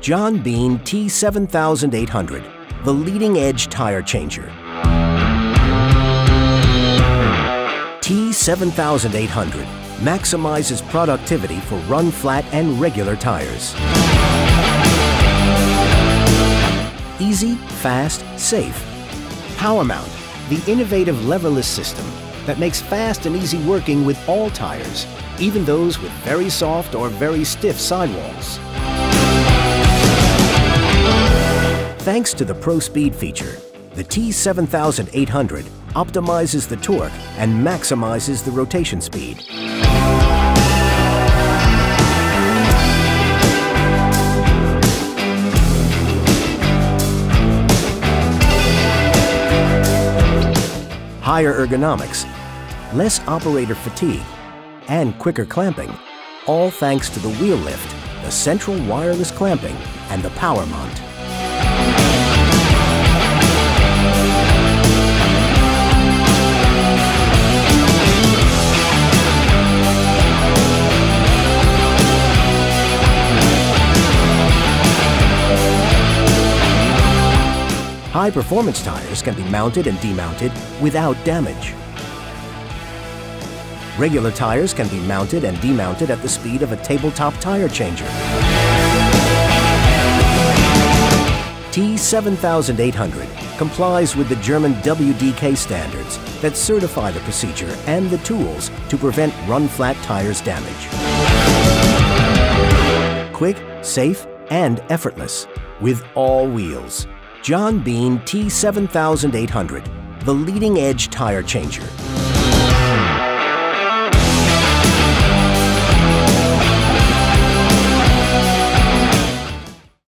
John Bean T7800, the leading-edge tire changer. T7800 maximizes productivity for run-flat and regular tires. Easy, fast, safe. Power Mount, the innovative leverless system that makes fast and easy working with all tires, even those with very soft or very stiff sidewalls. Thanks to the Pro Speed feature, the T7800 optimizes the torque and maximizes the rotation speed. Higher ergonomics, less operator fatigue, and quicker clamping, all thanks to the wheel lift, the central wireless clamping, and the power mount. High-performance tires can be mounted and demounted without damage. Regular tires can be mounted and demounted at the speed of a tabletop tire changer. T7800 complies with the German WDK standards that certify the procedure and the tools to prevent run-flat tires damage. Quick, safe, and effortless with all wheels. John Bean T7800, the leading-edge tire changer.